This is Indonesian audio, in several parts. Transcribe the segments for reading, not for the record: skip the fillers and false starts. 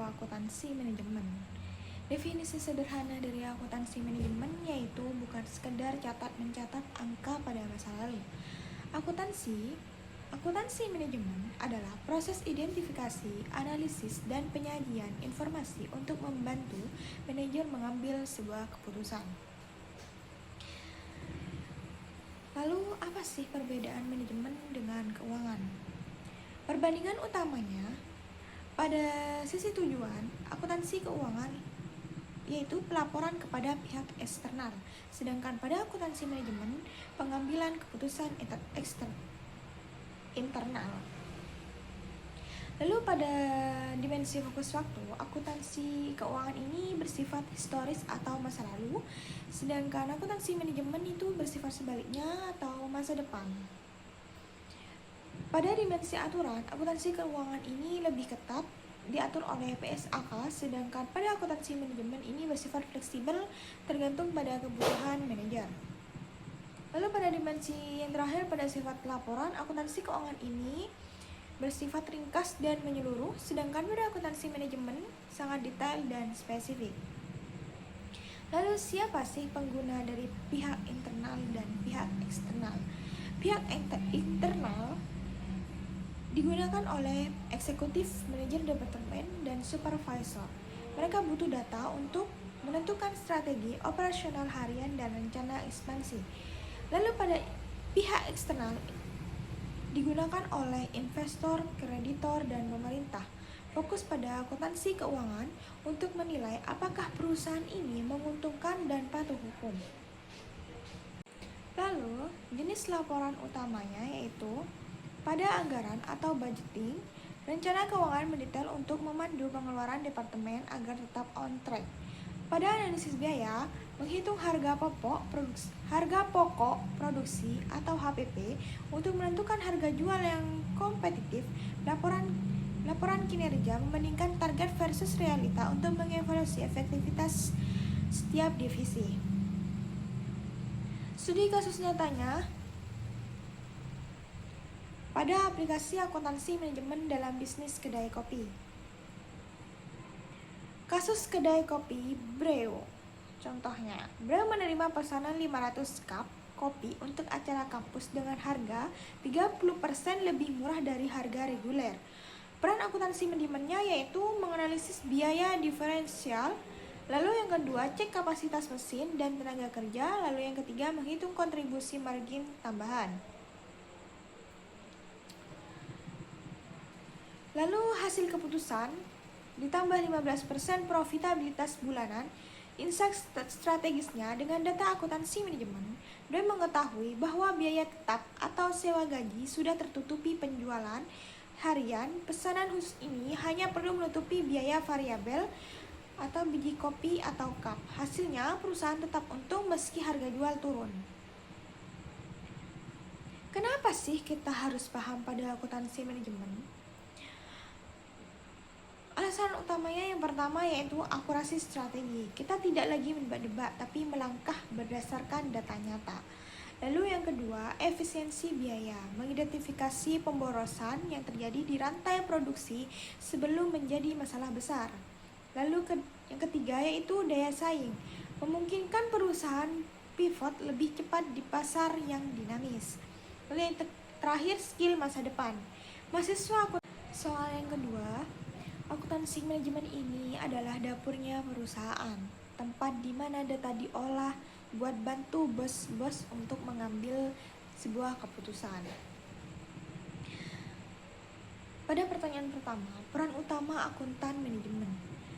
bahwa akuntansi manajemen. Definisi sederhana dari akuntansi manajemen yaitu bukan sekedar mencatat angka pada masa lalu. Akuntansi manajemen adalah proses identifikasi, analisis, dan penyajian informasi untuk membantu manajer mengambil sebuah keputusan. Lalu, apa sih perbedaan manajemen dengan keuangan? Perbandingan utamanya pada sisi tujuan, akuntansi keuangan yaitu pelaporan kepada pihak eksternal, sedangkan pada akuntansi manajemen pengambilan keputusan internal. Lalu pada dimensi fokus waktu, akuntansi keuangan ini bersifat historis atau masa lalu, sedangkan akuntansi manajemen itu bersifat sebaliknya atau masa depan. Pada dimensi aturan, akuntansi keuangan ini lebih ketat diatur oleh PSAK, sedangkan pada akuntansi manajemen ini bersifat fleksibel tergantung pada kebutuhan manajer. Lalu pada dimensi yang terakhir pada sifat laporan, akuntansi keuangan ini bersifat ringkas dan menyeluruh, sedangkan pada akuntansi manajemen sangat detail dan spesifik. Lalu siapa sih pengguna dari pihak internal dan pihak eksternal? Pihak internal digunakan oleh eksekutif, manajer departemen, dan supervisor. Mereka butuh data untuk menentukan strategi operasional harian dan rencana ekspansi. Lalu pada pihak eksternal digunakan oleh investor, kreditor, dan pemerintah. Fokus pada akuntansi keuangan untuk menilai apakah perusahaan ini menguntungkan dan patuh hukum. Lalu, jenis laporan utamanya yaitu pada anggaran atau budgeting, rencana keuangan mendetail untuk memandu pengeluaran departemen agar tetap on track. Pada analisis biaya, menghitung harga pokok produksi atau HPP untuk menentukan harga jual yang kompetitif. Laporan kinerja membandingkan target versus realita untuk mengevaluasi efektivitas setiap divisi. Studi kasus nyatanya pada aplikasi akuntansi manajemen dalam bisnis kedai kopi. Kasus kedai kopi Breo. Contohnya, Breo menerima pesanan 500 cup kopi untuk acara kampus dengan harga 30% lebih murah dari harga reguler. Peran akuntansi manajemennya yaitu menganalisis biaya diferensial. Lalu yang kedua, cek kapasitas mesin dan tenaga kerja. Lalu yang ketiga, menghitung kontribusi margin tambahan. Lalu hasil keputusan ditambah 15% profitabilitas bulanan, insight strategisnya dengan data akuntansi manajemen, dan mengetahui bahwa biaya tetap atau sewa gaji sudah tertutupi penjualan harian. Pesanan khusus ini hanya perlu menutupi biaya variabel atau biji kopi atau cup. Hasilnya perusahaan tetap untung meski harga jual turun. Kenapa sih kita harus paham pada akuntansi manajemen? Alasan utamanya yang pertama yaitu akurasi strategi. Kita tidak lagi mendebat-debat tapi melangkah berdasarkan data nyata. Lalu yang kedua, efisiensi biaya, mengidentifikasi pemborosan yang terjadi di rantai produksi sebelum menjadi masalah besar. Lalu yang ketiga yaitu daya saing, memungkinkan perusahaan pivot lebih cepat di pasar yang dinamis. Lalu yang terakhir, skill masa depan. Soal yang kedua, akuntansi manajemen ini adalah dapurnya perusahaan, tempat di mana data diolah buat bantu bos-bos untuk mengambil sebuah keputusan. Pada pertanyaan pertama, peran utama akuntan manajemen.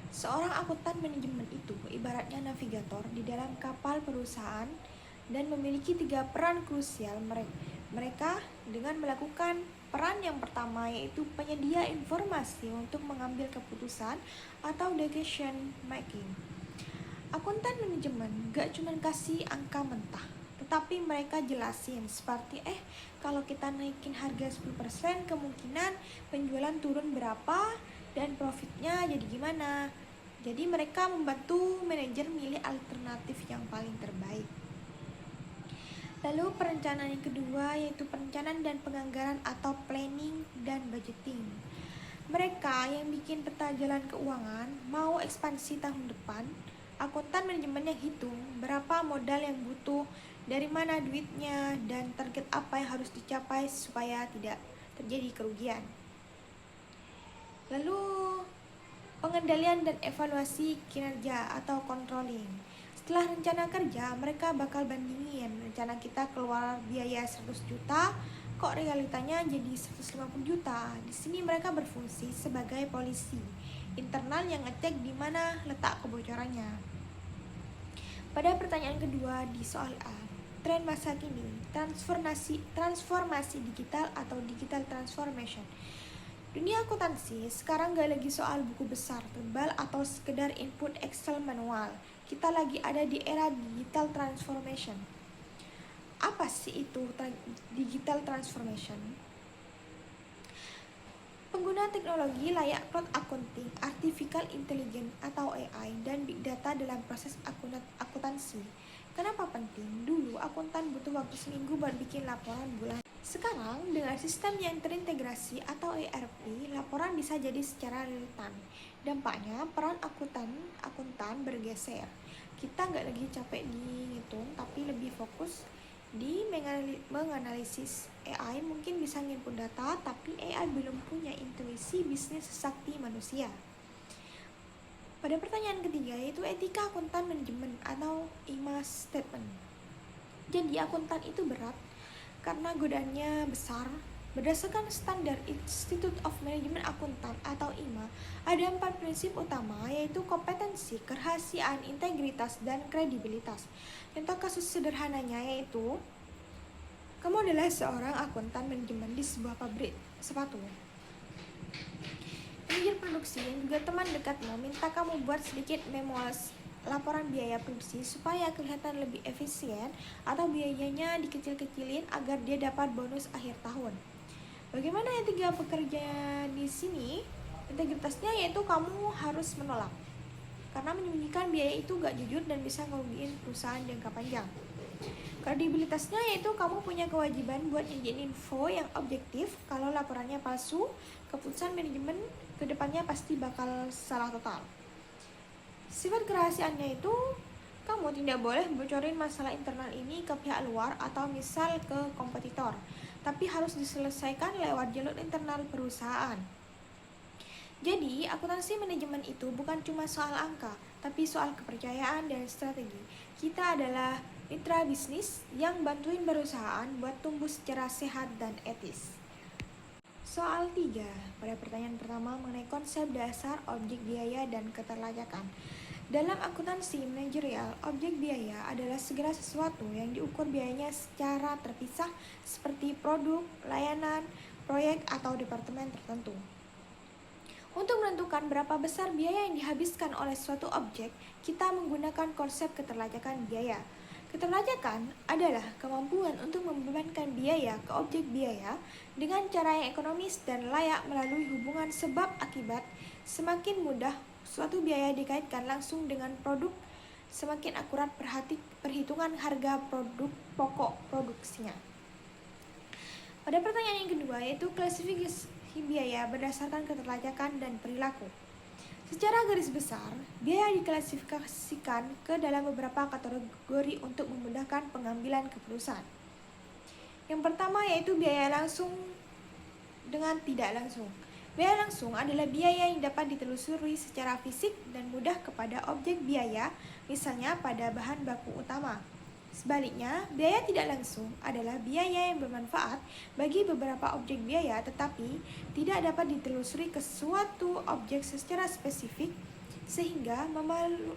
Seorang akuntan manajemen itu ibaratnya navigator di dalam kapal perusahaan dan memiliki 3 peran krusial mereka dengan melakukan peran yang pertama yaitu penyedia informasi untuk mengambil keputusan atau decision making. Akuntan manajemen gak cuma kasih angka mentah, tetapi mereka jelasin seperti kalau kita naikin harga 10% kemungkinan penjualan turun berapa dan profitnya jadi gimana. Jadi mereka membantu manajer milih alternatif yang paling terbaik. Lalu perencanaan yang kedua yaitu perencanaan dan penganggaran atau planning dan budgeting. mereka yang bikin peta jalan keuangan mau ekspansi tahun depan, akuntan manajemen yang hitung berapa modal yang butuh, dari mana duitnya, dan target apa yang harus dicapai supaya tidak terjadi kerugian. Lalu pengendalian dan evaluasi kinerja atau controlling. Setelah rencana kerja, mereka bakal bandingin rencana kita keluar biaya 100 juta, kok realitanya jadi 150 juta. Di sini mereka berfungsi sebagai polisi internal yang ngecek di mana letak kebocorannya. Pada pertanyaan kedua di soal A, tren masa kini, transformasi digital atau digital transformation. Dunia akuntansi sekarang gak lagi soal buku besar, tebal, atau sekedar input Excel manual. Kita lagi ada di era digital transformation. Apa sih itu digital transformation? Pengguna teknologi layak cloud accounting, artificial intelligence atau AI, dan big data dalam proses akuntansi. Kenapa penting? Dulu akuntan butuh waktu seminggu buat bikin laporan bulan. Sekarang dengan sistem yang terintegrasi atau ERP, laporan bisa jadi secara real time. Dampaknya peran akuntan bergeser. Kita nggak lagi capek dihitung, tapi lebih fokus di menganalisis. AI mungkin bisa nginput data, tapi AI belum punya intuisi bisnis sesakti manusia. Pada pertanyaan ketiga yaitu etika akuntan manajemen atau IMA statement. Jadi akuntan itu berat karena godaannya besar. Berdasarkan standar Institute of Management Akuntan atau IMA, ada 4 prinsip utama yaitu kompetensi, kerahasiaan, integritas, dan kredibilitas. Contoh kasus sederhananya yaitu, kamu adalah seorang akuntan manajemen di sebuah pabrik sepatu. Manajer produksi dan juga teman dekatmu minta kamu buat sedikit memo laporan biaya produksi supaya kelihatan lebih efisien atau biayanya dikecil-kecilin agar dia dapat bonus akhir tahun. Bagaimana etika pekerja di sini? Integritasnya yaitu kamu harus menolak karena menyembunyikan biaya itu gak jujur dan bisa ngerugiin perusahaan jangka panjang. Kredibilitasnya yaitu kamu punya kewajiban buat nyediain info yang objektif. Kalau laporannya palsu, keputusan manajemen kedepannya pasti bakal salah total. Sifat kerahasiaannya itu, kamu tidak boleh bocorin masalah internal ini ke pihak luar atau misal ke kompetitor, tapi harus diselesaikan lewat jalur internal perusahaan. Jadi, akuntansi manajemen itu bukan cuma soal angka, tapi soal kepercayaan dan strategi. Kita adalah mitra bisnis yang bantuin perusahaan buat tumbuh secara sehat dan etis. Soal 3, pada pertanyaan pertama mengenai konsep dasar objek biaya dan keterlayakan. Dalam akuntansi manajerial, objek biaya adalah segala sesuatu yang diukur biayanya secara terpisah seperti produk, layanan, proyek, atau departemen tertentu. Untuk menentukan berapa besar biaya yang dihabiskan oleh suatu objek, kita menggunakan konsep keterlayakan biaya. Keterlayakan adalah kemampuan untuk membebankan biaya ke objek biaya dengan cara yang ekonomis dan layak melalui hubungan sebab akibat. Semakin mudah suatu biaya dikaitkan langsung dengan produk, semakin akurat perhitungan harga produk pokok produksinya. Pada pertanyaan yang kedua yaitu klasifikasi biaya berdasarkan keterlayakan dan perilaku. Secara garis besar, biaya diklasifikasikan ke dalam beberapa kategori untuk memudahkan pengambilan keputusan. Yang pertama yaitu biaya langsung dengan tidak langsung. Biaya langsung adalah biaya yang dapat ditelusuri secara fisik dan mudah kepada objek biaya, misalnya pada bahan baku utama. Sebaliknya, biaya tidak langsung adalah biaya yang bermanfaat bagi beberapa objek biaya tetapi tidak dapat ditelusuri ke suatu objek secara spesifik sehingga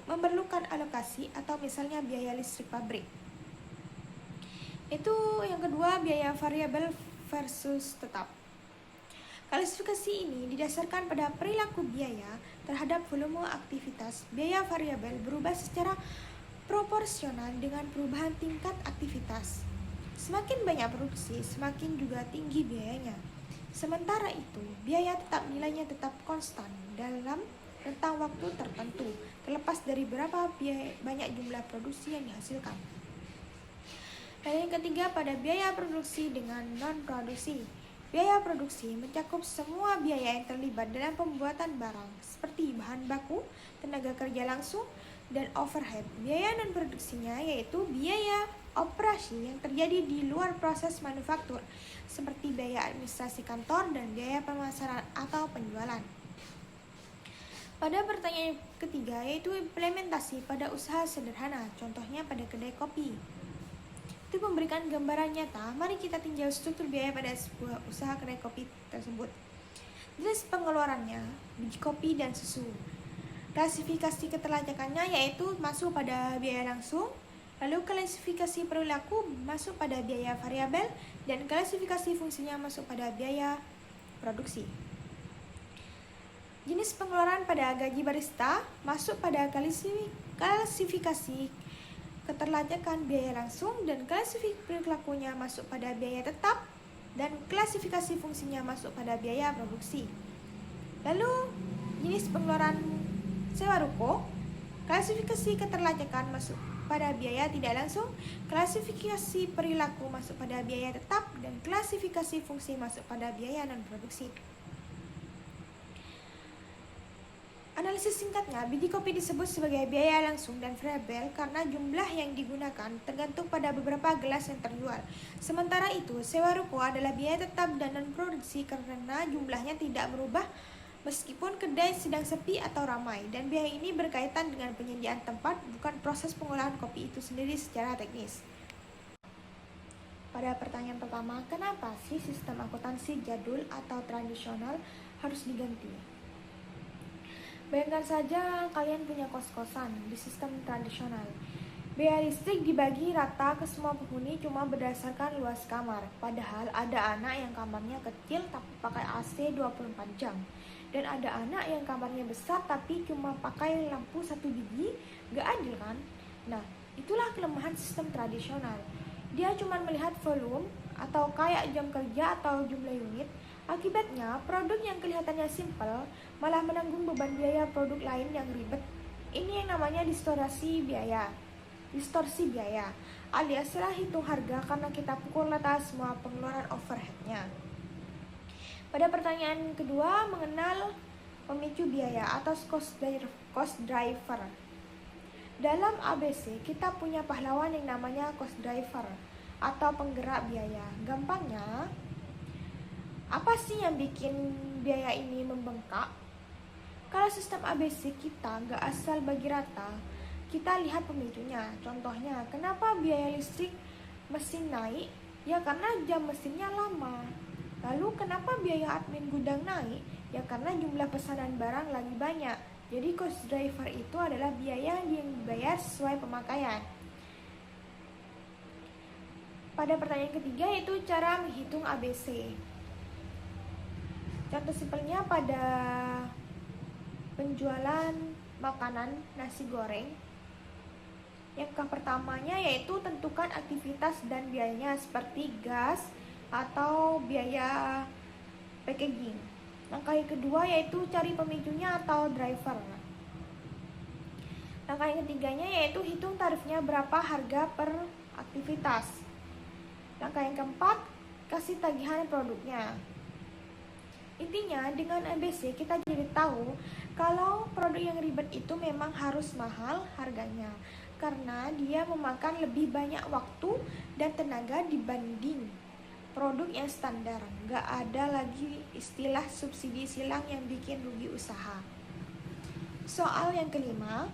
memerlukan alokasi atau misalnya biaya listrik pabrik. Itu yang kedua, biaya variabel versus tetap. Klasifikasi ini didasarkan pada perilaku biaya terhadap volume aktivitas. Biaya variabel berubah secara proporsional dengan perubahan tingkat aktivitas. Semakin banyak produksi, semakin juga tinggi biayanya. Sementara itu, biaya tetap nilainya tetap konstan dalam rentang waktu tertentu, terlepas dari berapa banyak jumlah produksi yang dihasilkan. Dan yang ketiga, pada biaya produksi dengan non-produksi. Biaya produksi mencakup semua biaya yang terlibat dalam pembuatan barang, seperti bahan baku, tenaga kerja langsung, dan overhead. Biaya non-produksinya yaitu biaya operasi yang terjadi di luar proses manufaktur, seperti biaya administrasi kantor dan biaya pemasaran atau penjualan. Pada pertanyaan ketiga yaitu implementasi pada usaha sederhana, contohnya pada kedai kopi. Untuk memberikan gambaran nyata, mari kita tinjau struktur biaya pada sebuah usaha kedai kopi tersebut. Jenis pengeluarannya, biji kopi dan susu. Klasifikasi keterlajakannya yaitu masuk pada biaya langsung, lalu klasifikasi perilaku masuk pada biaya variabel, dan klasifikasi fungsinya masuk pada biaya produksi. Jenis pengeluaran pada gaji barista masuk pada klasifikasi keterlajakan biaya langsung, dan klasifikasi perilakunya masuk pada biaya tetap, dan klasifikasi fungsinya masuk pada biaya produksi. Lalu jenis pengeluaran sewa ruko, klasifikasi keterlajakan masuk pada biaya tidak langsung, klasifikasi perilaku masuk pada biaya tetap, dan klasifikasi fungsi masuk pada biaya non produksi. Analisis singkatnya, biji kopi disebut sebagai biaya langsung dan variabel karena jumlah yang digunakan tergantung pada beberapa gelas yang terjual. Sementara itu, sewa ruko adalah biaya tetap dan non-produksi karena jumlahnya tidak berubah meskipun kedai sedang sepi atau ramai, dan biaya ini berkaitan dengan penyediaan tempat, bukan proses pengolahan kopi itu sendiri secara teknis. Pada pertanyaan pertama, kenapa sih sistem akuntansi jadul atau tradisional harus diganti? Bayangkan saja kalian punya kos-kosan di sistem tradisional. Biaya listrik dibagi rata ke semua penghuni cuma berdasarkan luas kamar. Padahal ada anak yang kamarnya kecil tapi pakai AC 24 jam. Dan ada anak yang kamarnya besar tapi cuma pakai lampu 1 biji. Gak adil kan? Nah, itulah kelemahan sistem tradisional. Dia cuma melihat volume atau kayak jam kerja atau jumlah unit. Akibatnya, produk yang kelihatannya simpel malah menanggung beban biaya produk lain yang ribet. Ini yang namanya distorsi biaya, alias salah hitung harga karena kita pukul rata semua pengeluaran overheadnya. Pada pertanyaan kedua, mengenal pemicu biaya atau cost driver. Dalam ABC, kita punya pahlawan yang namanya cost driver atau penggerak biaya. Gampangnya, apa sih yang bikin biaya ini membengkak? Kalau sistem ABC kita nggak asal bagi rata, kita lihat pemicunya. Contohnya, kenapa biaya listrik mesin naik? Ya karena jam mesinnya lama. Lalu kenapa biaya admin gudang naik? Ya karena jumlah pesanan barang lagi banyak. Jadi cost driver itu adalah biaya yang dibayar sesuai pemakaian. Pada pertanyaan ketiga yaitu cara menghitung ABC. Contoh simpelnya pada penjualan makanan nasi goreng, yang pertamanya yaitu tentukan aktivitas dan biayanya seperti gas atau biaya packaging. Langkah yang kedua yaitu cari pemicunya atau driver. Langkah yang ketiganya yaitu hitung tarifnya berapa harga per aktivitas. Langkah yang keempat, kasih tagihan produknya. Intinya, dengan ABC kita jadi tahu kalau produk yang ribet itu memang harus mahal harganya karena dia memakan lebih banyak waktu dan tenaga dibanding produk yang standar. Gak ada lagi istilah subsidi silang yang bikin rugi usaha. Soal yang kelima,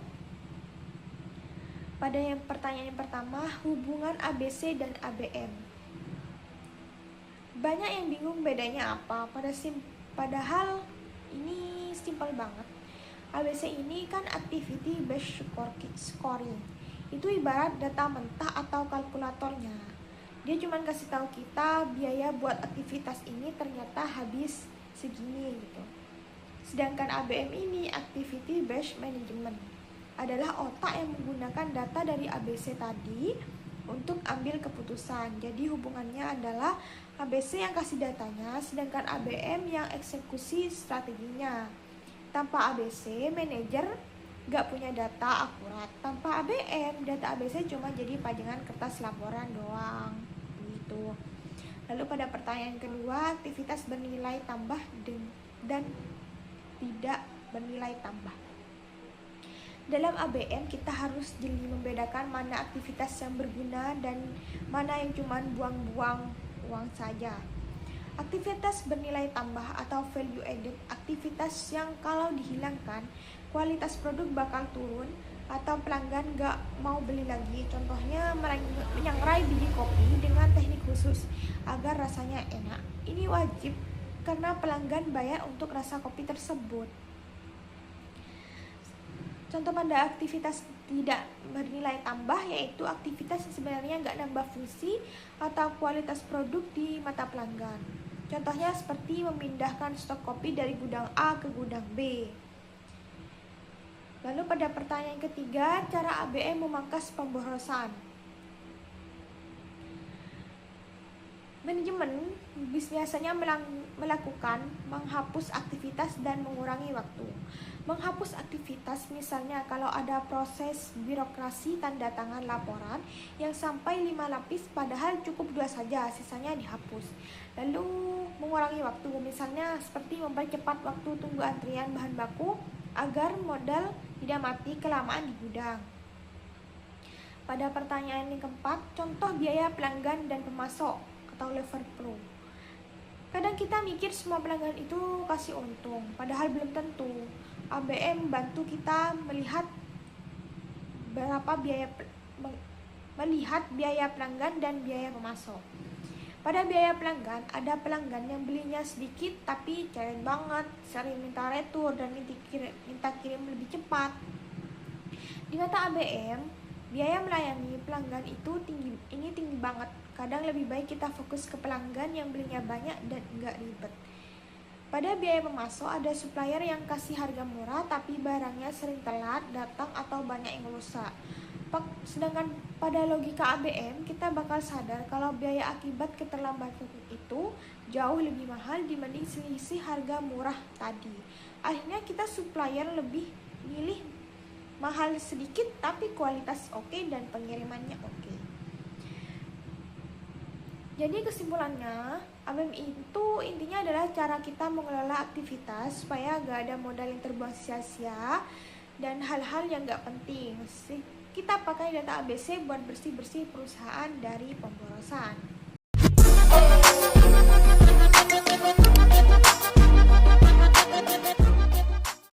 pada pertanyaan yang pertama, hubungan ABC dan ABM. Banyak yang bingung bedanya apa, padahal ini simpel banget. ABC ini kan activity based scoring. Itu ibarat data mentah atau kalkulatornya. Dia cuma kasih tahu kita biaya buat aktivitas ini ternyata habis segini gitu. Sedangkan ABM ini activity based management adalah otak yang menggunakan data dari ABC tadi untuk ambil keputusan. Jadi hubungannya adalah ABC yang kasih datanya, sedangkan ABM yang eksekusi strateginya. Tanpa ABC, manajer gak punya data akurat. Tanpa ABM, data ABC cuma jadi pajangan kertas laporan doang gitu. Lalu pada pertanyaan kedua, aktivitas bernilai tambah dan tidak bernilai tambah. Dalam ABM kita harus jeli membedakan mana aktivitas yang berguna dan mana yang cuma buang-buang uang saja. Aktivitas bernilai tambah atau value added, aktivitas yang kalau dihilangkan kualitas produk bakal turun atau pelanggan gak mau beli lagi. Contohnya menyangrai biji kopi dengan teknik khusus agar rasanya enak. Ini wajib karena pelanggan bayar untuk rasa kopi tersebut. Contoh pada aktivitas tidak bernilai tambah yaitu aktivitas yang sebenarnya nggak nambah fungsi atau kualitas produk di mata pelanggan. Contohnya seperti memindahkan stok kopi dari gudang A ke gudang B. Lalu pada pertanyaan ketiga, cara ABM memangkas pemborosan. Manajemen biasanya melakukan menghapus aktivitas dan mengurangi waktu. Menghapus aktivitas misalnya kalau ada proses birokrasi tanda tangan laporan yang sampai 5 lapis padahal cukup 2 saja, sisanya dihapus. Lalu mengurangi waktu misalnya seperti mempercepat waktu tunggu antrian bahan baku agar modal tidak mati kelamaan di gudang. Pada pertanyaan yang keempat, contoh biaya pelanggan dan pemasok atau lever pro. Kadang kita mikir semua pelanggan itu kasih untung, padahal belum tentu. ABM bantu kita melihat biaya pelanggan dan biaya pemasok. Pada biaya pelanggan, ada pelanggan yang belinya sedikit tapi cerewet banget, sering minta retur dan minta kirim lebih cepat. Di mata ABM, biaya melayani pelanggan itu tinggi banget. Kadang lebih baik kita fokus ke pelanggan yang belinya banyak dan enggak ribet. Pada biaya pemasok ada supplier yang kasih harga murah tapi barangnya sering telat datang atau banyak yang rusak. Sedangkan pada logika ABM kita bakal sadar kalau biaya akibat keterlambatan itu jauh lebih mahal dibanding selisih harga murah tadi. Akhirnya kita supplier lebih milih mahal sedikit tapi kualitas oke dan pengirimannya oke. Jadi kesimpulannya, ABM itu intinya adalah cara kita mengelola aktivitas supaya gak ada modal yang terbuang sia-sia dan hal-hal yang gak penting. Kita pakai data ABC buat bersih-bersih perusahaan dari pemborosan.